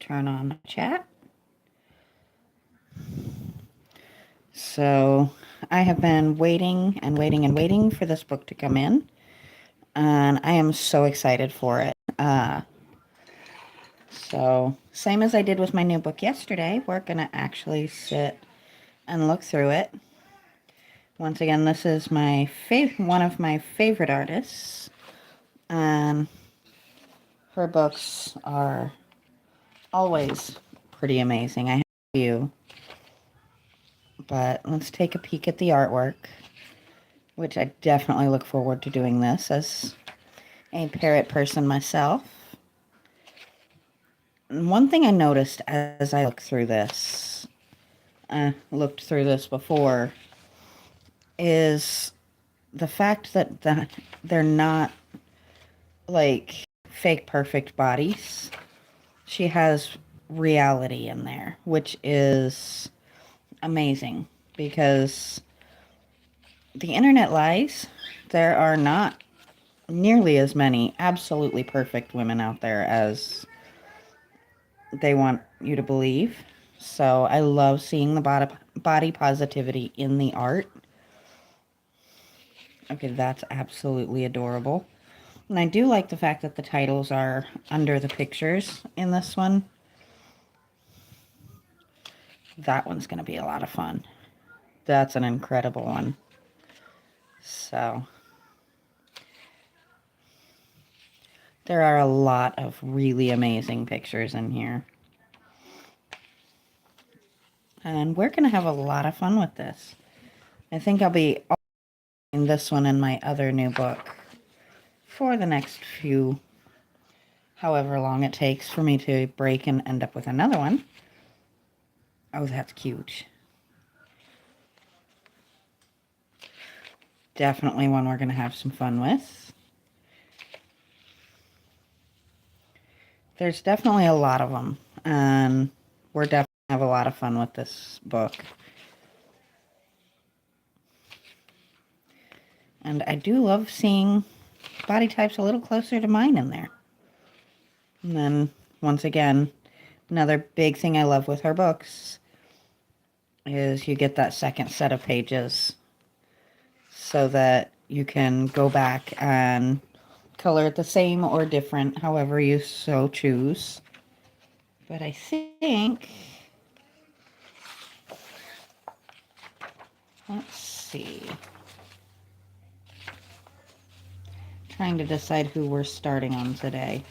turn on the chat. So I have been waiting and waiting and waiting for this book to come in, and I am so excited for it. So same as I did with my new book yesterday, we're going to actually sit and look through it. Once again, this is my one of my favorite artists, and her books are always pretty amazing. I have a few, but let's take a peek at the artwork, which I definitely look forward to doing this as a parrot person myself. And one thing I noticed as I looked through this before, is the fact that they're not like fake perfect bodies. She has reality in there, which is amazing because the internet lies. There are not nearly as many absolutely perfect women out there as they want you to believe. So I love seeing the body positivity in the art. Okay, that's absolutely adorable. And I do like the fact that the titles are under the pictures in this one. That one's going to be a lot of fun. That's an incredible one. So there are a lot of really amazing pictures in here. And we're going to have a lot of fun with this. I think I'll be in this one and my other new book for the next few, however long it takes for me to break and end up with another one. Oh, that's cute. Definitely one we're going to have some fun with. There's definitely a lot of them, and we're definitely have a lot of fun with this book. And I do love seeing body types a little closer to mine in there. And then, once again, another big thing I love with her books is you get that second set of pages so that you can go back and color it the same or different, however you so choose. But I think, let's see. Trying to decide who we're starting on today.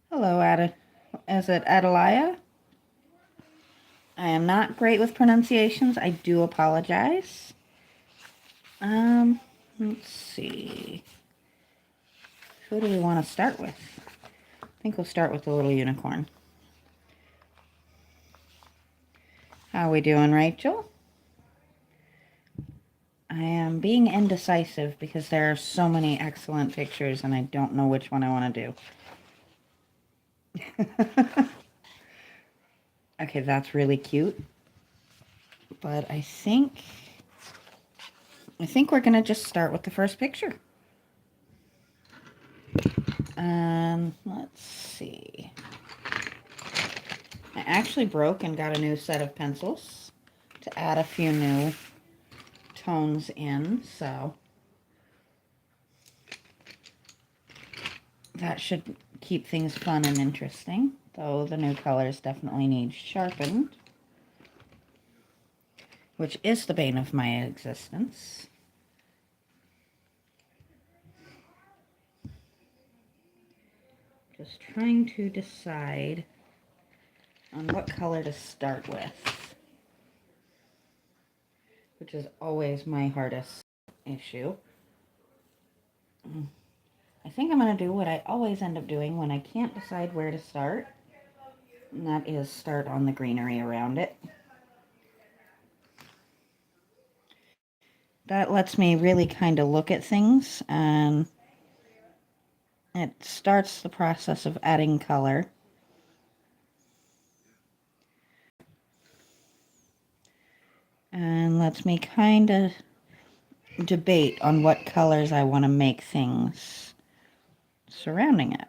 Hello, is it Adelia? I am not great with pronunciations. I do apologize. Let's see. Who do we want to start with? I think we'll start with the little unicorn. How are we doing, Rachel? I am being indecisive because there are so many excellent pictures and I don't know which one I want to do. Okay, that's really cute. But I think we're going to just start with the first picture. Let's see. I actually broke and got a new set of pencils to add a few new tones in, so that should keep things fun and interesting, though the new colors definitely need sharpened, which is the bane of my existence. Just trying to decide on what color to start with, which is always my hardest issue. I think I'm going to do what I always end up doing when I can't decide where to start, and that is start on the greenery around it. That lets me really kind of look at things, and it starts the process of adding color. and lets me kind of debate on what colors I want to make things surrounding it.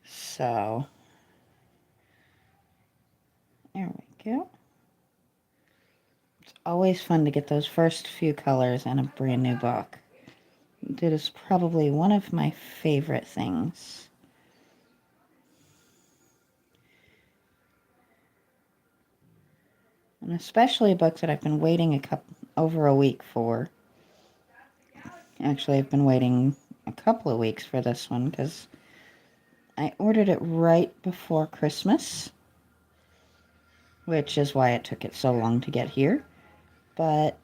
So, there we go. It's always fun to get those first few colors in a brand new book. It is probably one of my favorite things. And especially books that I've been waiting over a week for. Actually, I've been waiting a couple of weeks for this one because I ordered it right before Christmas, which is why it took it so long to get here. But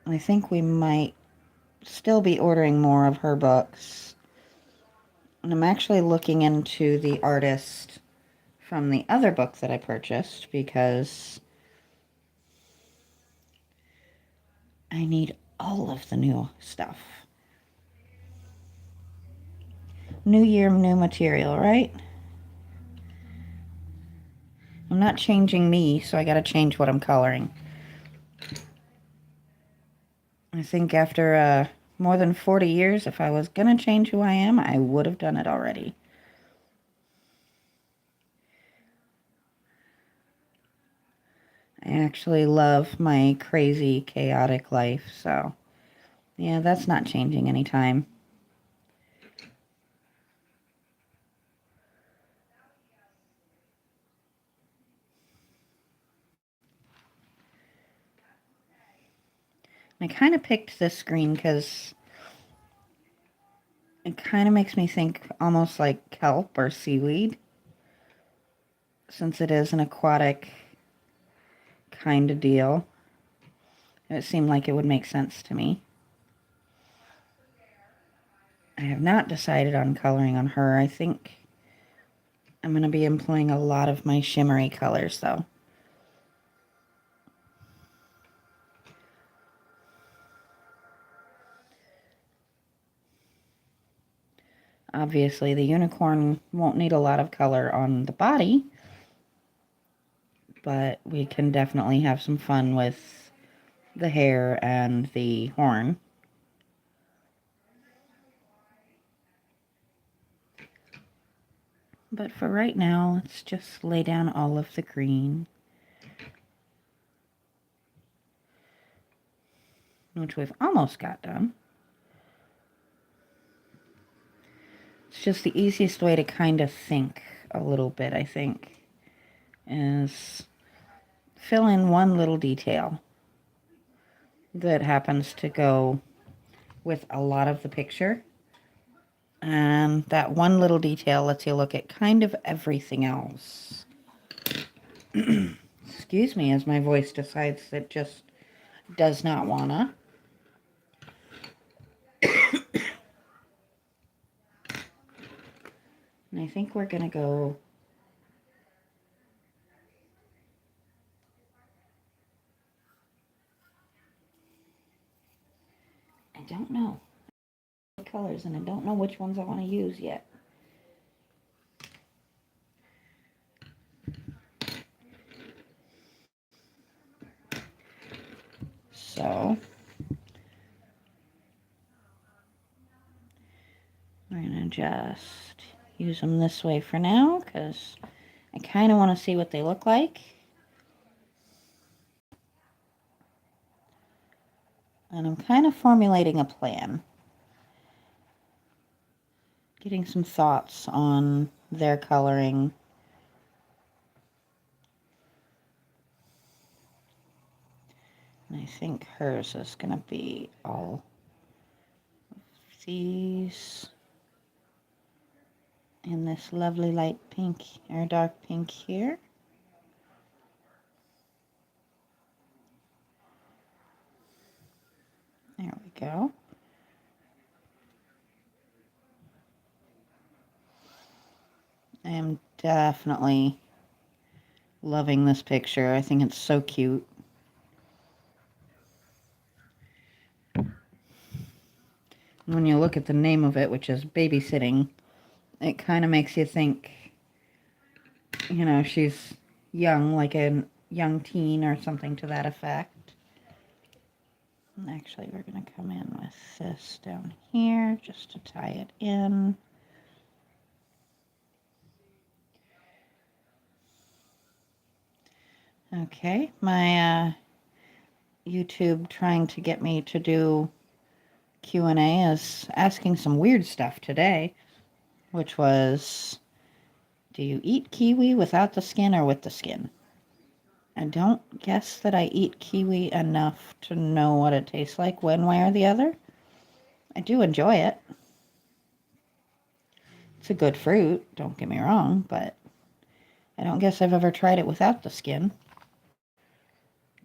I think we might still be ordering more of her books. And I'm actually looking into the artist from the other book that I purchased because I need all of the new stuff. New year, new material, right? I'm not changing me, so I gotta change what I'm coloring. I think after more than 40 years, if I was gonna change who I am, I would have done it already. I actually love my crazy, chaotic life, so yeah, that's not changing anytime. I kind of picked this green because it kind of makes me think almost like kelp or seaweed, since it is an aquatic kind of deal. It seemed like it would make sense to me. I have not decided on coloring on her. I think I'm going to be employing a lot of my shimmery colors, though. Obviously, the unicorn won't need a lot of color on the body, but we can definitely have some fun with the hair and the horn. But for right now, let's just lay down all of the green, which we've almost got done. It's just the easiest way to kind of think a little bit, I think, is fill in one little detail that happens to go with a lot of the picture. And that one little detail lets you look at kind of everything else. Excuse me, as my voice decides it just does not wanna. And I think we're gonna go I don't know colors, and I don't know which ones I want to use yet. So we're gonna just use them this way for now because I kind of want to see what they look like. And I'm kind of formulating a plan. Getting some thoughts on their coloring. And I think hers is going to be all of these in this lovely light pink or dark pink here. There we go. I am definitely loving this picture. I think it's so cute. When you look at the name of it, which is babysitting, it kind of makes you think, you know, she's young, like a young teen or something to that effect. And actually, we're going to come in with this down here just to tie it in. Okay, my YouTube trying to get me to do Q&A is asking some weird stuff today, which was, do you eat kiwi without the skin or with the skin? I don't guess that I eat kiwi enough to know what it tastes like one way or the other. I do enjoy it. It's a good fruit, don't get me wrong, but I don't guess I've ever tried it without the skin.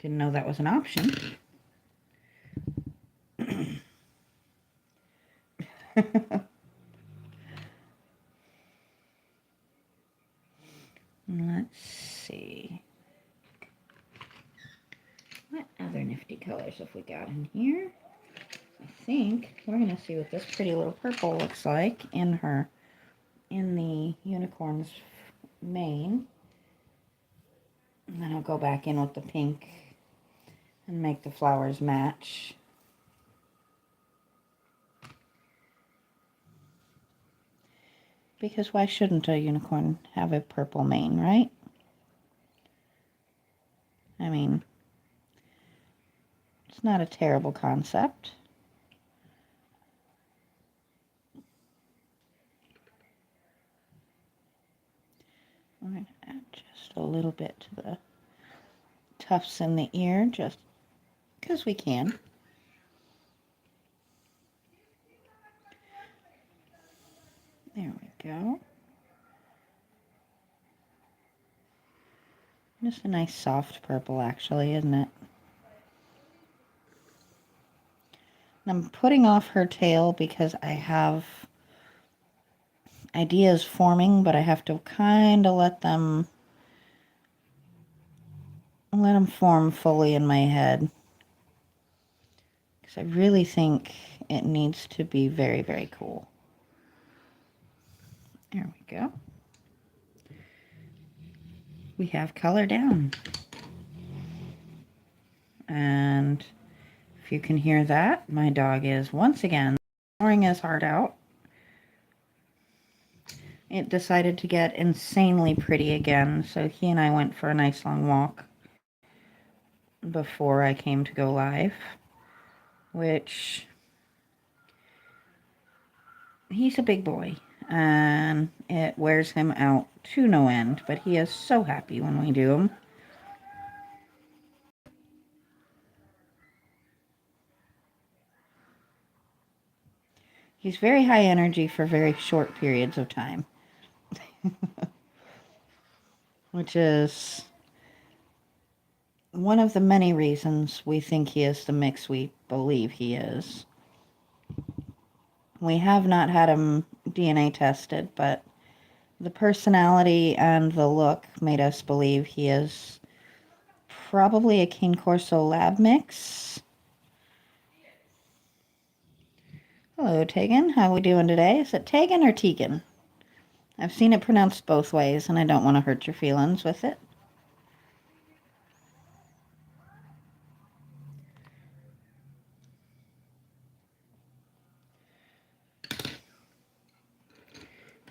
Didn't know that was an option. Let's see. What other nifty colors have we got in here? I think we're going to see what this pretty little purple looks like in the unicorn's mane. And then I'll go back in with the pink and make the flowers match. Because why shouldn't a unicorn have a purple mane, right? I mean, it's not a terrible concept. I'm going to add just a little bit to the tufts in the ear, just because we can. There we go. Just a nice soft purple, actually, isn't it? I'm putting off her tail because I have ideas forming, but I have to kind of let them form fully in my head. Because I really think it needs to be very, very cool. There we go. We have color down. And if you can hear that, my dog is once again snoring his heart out. It decided to get insanely pretty again, so he and I went for a nice long walk before I came to go live, which he's a big boy and it wears him out to no end, but he is so happy when we do them. He's very high energy for very short periods of time, which is one of the many reasons we think he is the mix we believe he is. We have not had him DNA tested, but the personality and the look made us believe he is probably a Cane Corso lab mix. Hello, Tegan. How we doing today? Is it Tegan or Tegan? I've seen it pronounced both ways, and I don't want to hurt your feelings with it.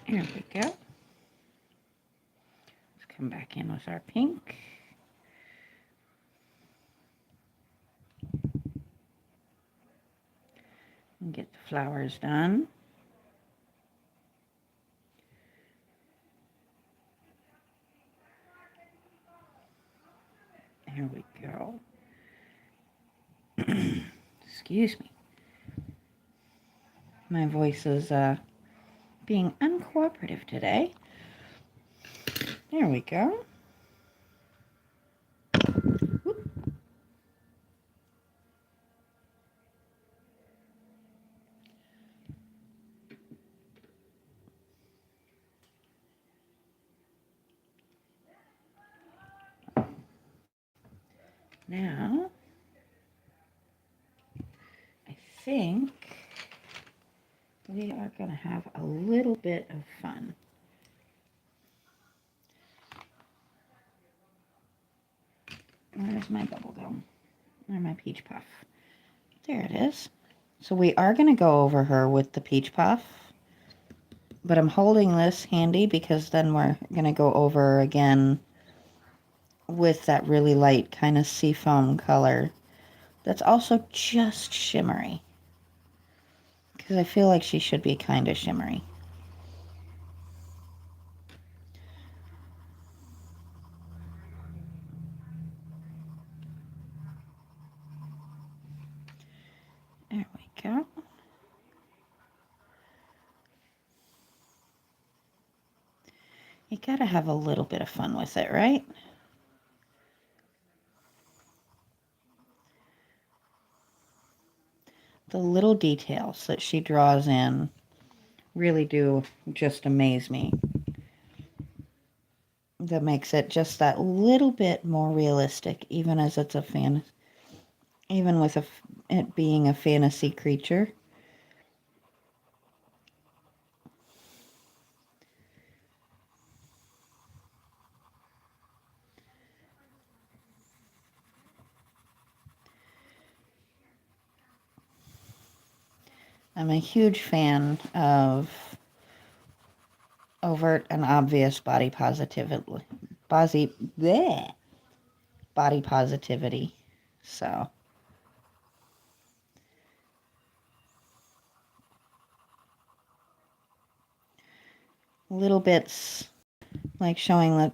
There we go. Let's come back in with our pink. And get the flowers done. There we go. Excuse me. My voice is being uncooperative today. There we go. Whoop. Now, I think we are going to have a little bit of fun. Where's my bubble gum? Where's my peach puff? There it is. So we are going to go over her with the peach puff, but I'm holding this handy because then we're going to go over again with that really light kind of seafoam color that's also just shimmery, because I feel like she should be kind of shimmery. There we go. You gotta have a little bit of fun with it, right? The little details that she draws in really do just amaze me. That makes it just that little bit more realistic, even as it's a fan, even with it being a fantasy creature. I'm a huge fan of overt and obvious body positivity. Body positivity. So, little bits like showing that,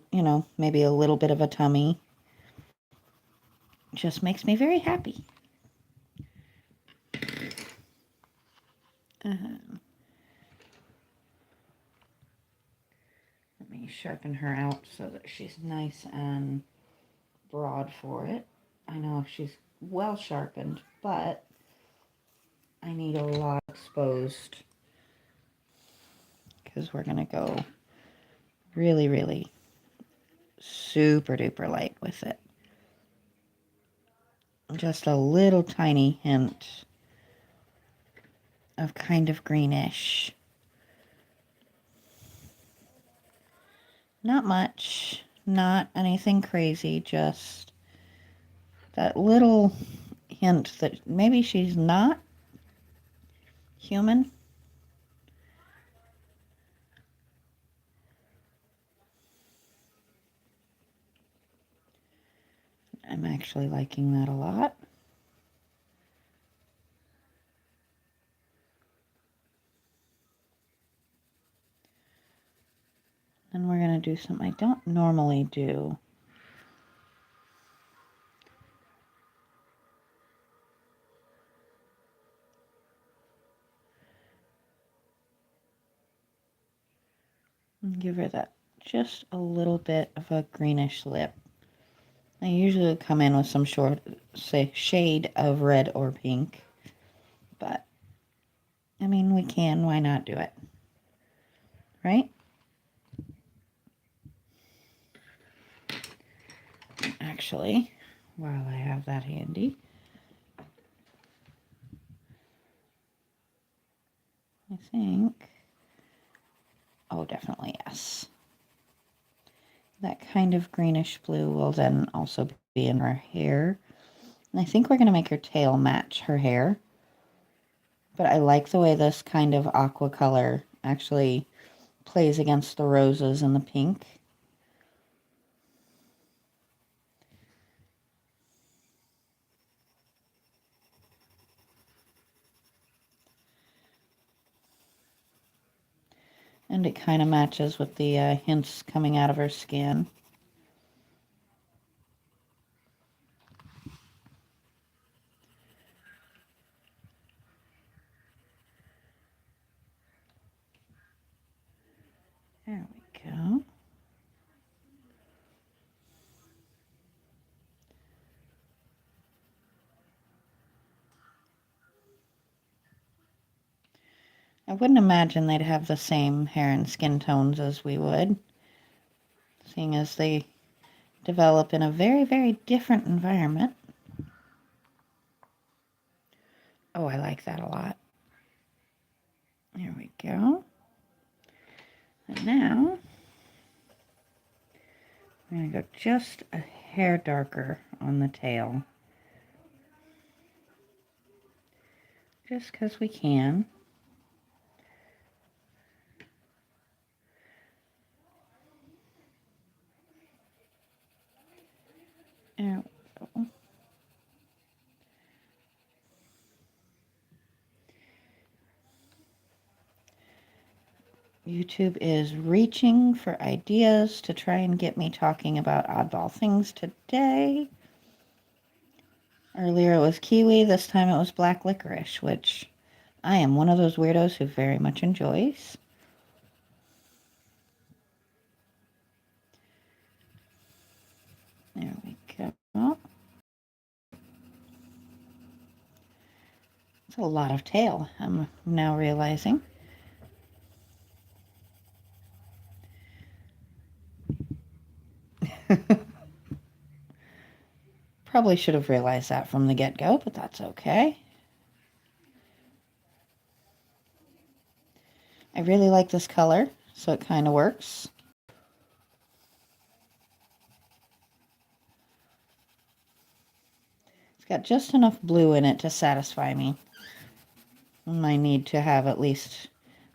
maybe a little bit of a tummy just makes me very happy. Let me sharpen her out so that she's nice and broad for it. I know she's well sharpened, but I need a lot exposed because we're going to go really, really super duper light with it. Just a little tiny hint of kind of greenish. Not much, not anything crazy, just that little hint that maybe she's not human. I'm actually liking that a lot. And we're going to do something I don't normally do. And give her that just a little bit of a greenish lip. I usually come in with some shade of red or pink, but I mean, we can, why not do it? Right? Actually, while I have that handy, I think, oh, definitely yes. That kind of greenish blue will then also be in her hair. And I think we're going to make her tail match her hair. But I like the way this kind of aqua color actually plays against the roses and the pink. And it kind of matches with the hints coming out of her skin. There we go. I wouldn't imagine they'd have the same hair and skin tones as we would, seeing as they develop in a very, very different environment. Oh, I like that a lot. There we go. And now, I'm going to go just a hair darker on the tail. Just because we can. There we go. YouTube is reaching for ideas to try and get me talking about oddball things today. Earlier it was kiwi, this time it was black licorice, which I am one of those weirdos who very much enjoys. There we go. It's a lot of tail, I'm now realizing. Probably should have realized that from the get-go, but that's okay. I really like this color, so it kind of works. It's got just enough blue in it to satisfy me. I need to have at least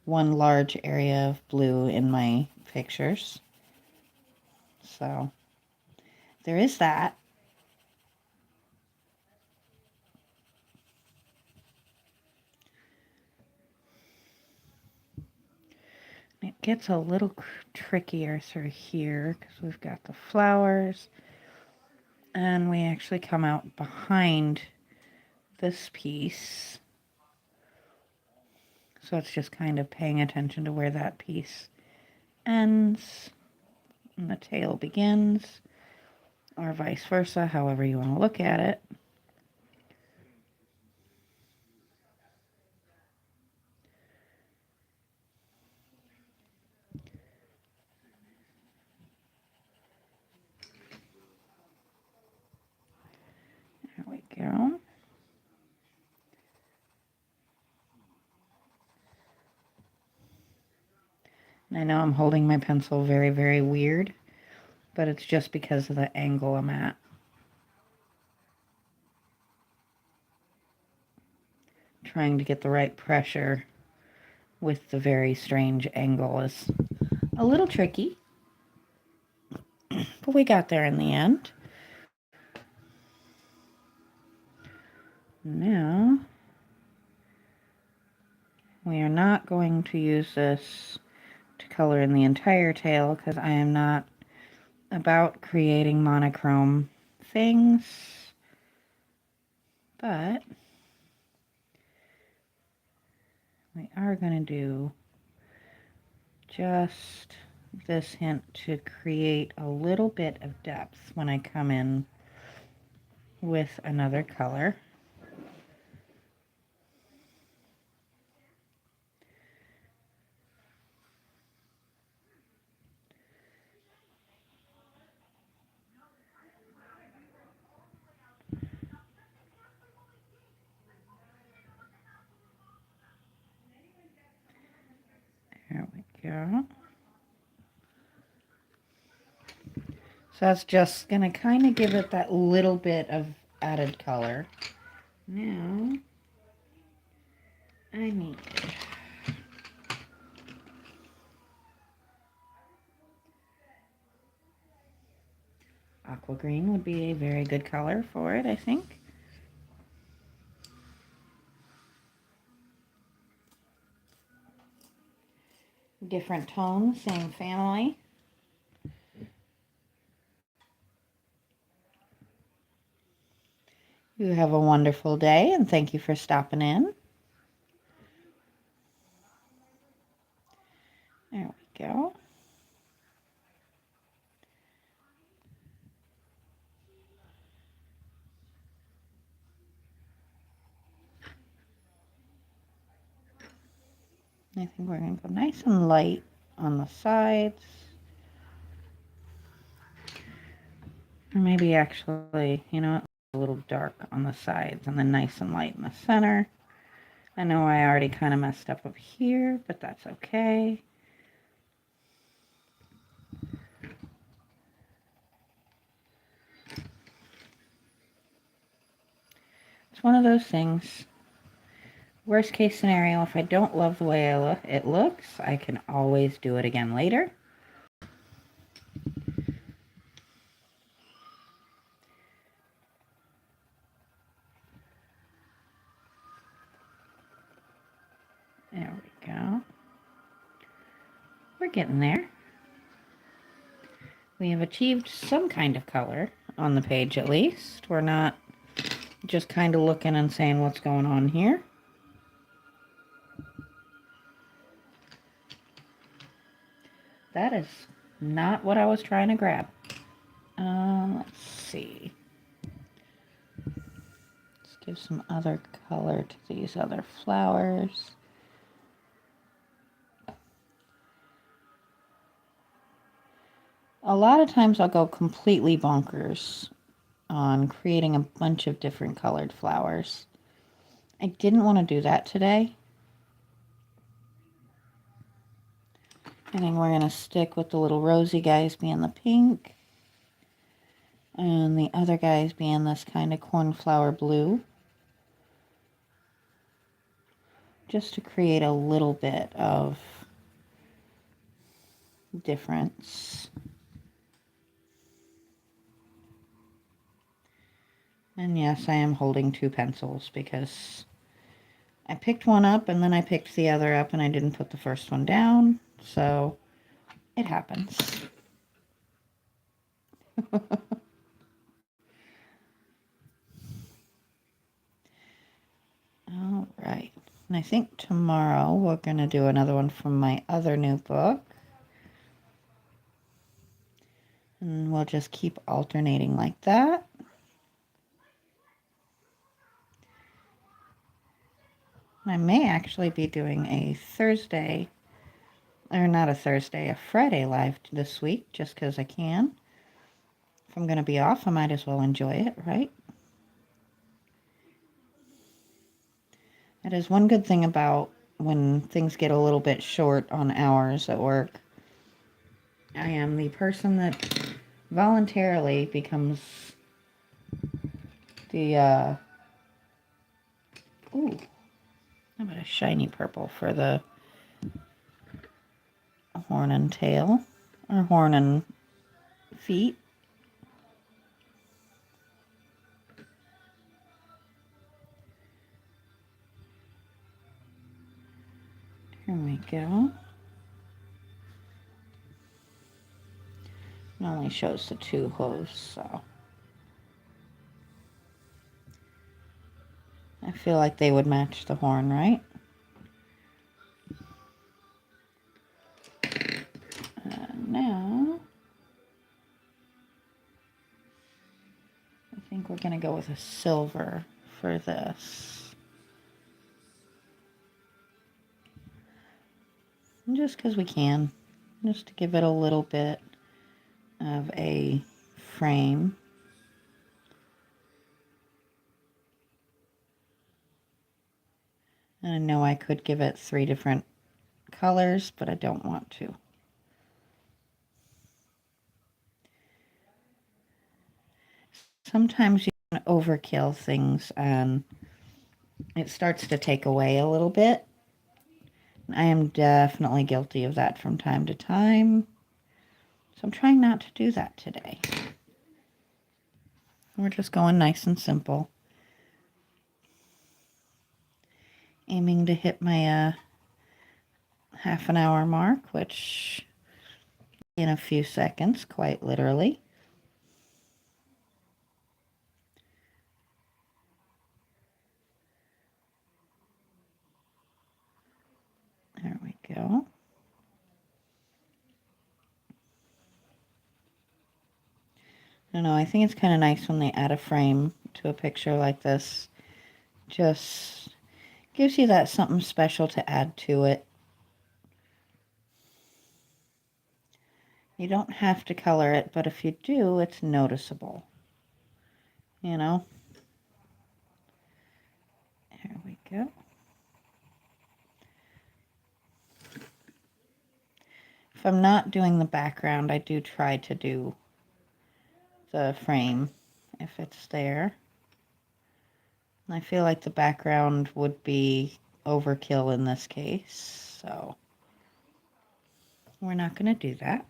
one large area of blue in my pictures. So there is that. It gets a little trickier through here because we've got the flowers and we actually come out behind this piece. So it's just kind of paying attention to where that piece ends and the tail begins, or vice versa, however you want to look at it. There we go. I know I'm holding my pencil very, very weird, but it's just because of the angle I'm at. Trying to get the right pressure with the very strange angle is a little tricky, but we got there in the end. Now, we are not going to use this to color in the entire tail because I am not about creating monochrome things, but we are going to do just this hint to create a little bit of depth when I come in with another color. There we go. So that's just going to kind of give it that little bit of added color. Now, I need aqua green would be a very good color for it, I think. Different tones, same family. You have a wonderful day, and thank you for stopping in. There we go. I think we're going to go nice and light on the sides. Or maybe actually, you know, a little dark on the sides and then nice and light in the center. I know I already kind of messed up here, but that's okay. It's one of those things. Worst case scenario, if I don't love the way it looks, I can always do it again later. There we go. We're getting there. We have achieved some kind of color on the page at least. We're not just kind of looking and saying what's going on here. That is not what I was trying to grab. Let's see. Let's give some other color to these other flowers. A lot of times I'll go completely bonkers on creating a bunch of different colored flowers. I didn't want to do that today. I think we're going to stick with the little rosy guys being the pink. And the other guys being this kind of cornflower blue. Just to create a little bit of difference. And yes, I am holding two pencils because I picked one up and then I picked the other up and I didn't put the first one down. So it happens. All right. And I think tomorrow we're going to do another one from my other new book. And we'll just keep alternating like that. I may actually be doing a Thursday, or not a Thursday, a Friday live this week, just because I can. If I'm going to be off, I might as well enjoy it, right? That is one good thing about when things get a little bit short on hours at work. I am the person that voluntarily becomes the, ooh, how about a shiny purple for the horn and tail, or horn and feet. Here we go. It only shows the two hooves, so I feel like they would match the horn, right? Now, I think we're going to go with a silver for this. Just because we can. Just to give it a little bit of a frame. And I know I could give it 3 different colors, but I don't want to. Sometimes you can overkill things and it starts to take away a little bit. I am definitely guilty of that from time to time. So I'm trying not to do that today. We're just going nice and simple. Aiming to hit my half an hour mark, which in a few seconds, quite literally. There we go. I don't know, I think it's kind of nice when they add a frame to a picture like this. Just gives you that something special to add to it. You don't have to color it, but if you do, it's noticeable. You know? There we go. If I'm not doing the background, I do try to do the frame if it's there. I feel like the background would be overkill in this case, so we're not going to do that.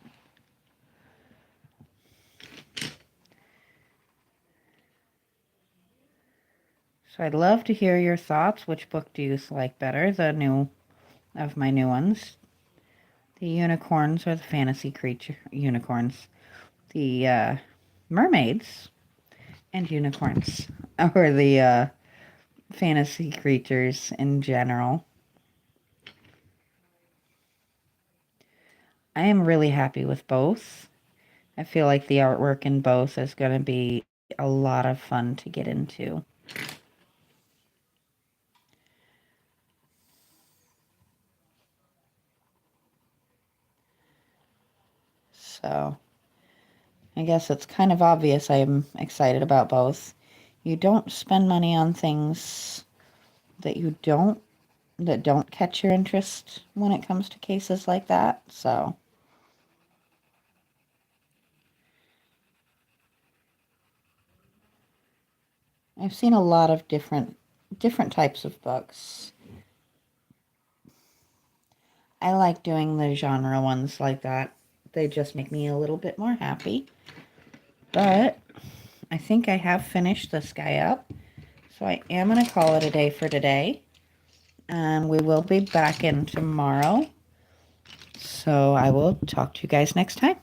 So I'd love to hear your thoughts. Which book do you like better? The new of my new ones. The unicorns or the fantasy creature unicorns. The mermaids and unicorns. Or the fantasy creatures in general. I am really happy with both. I feel like the artwork in both is going to be a lot of fun to get into. So, I guess it's kind of obvious I'm excited about both. You don't spend money on things that don't catch your interest when it comes to cases like that. So, I've seen a lot of different types of books. I like doing the genre ones like that. They just make me a little bit more happy. But I think I have finished this guy up. So I am going to call it a day for today. And we will be back in tomorrow. So I will talk to you guys next time.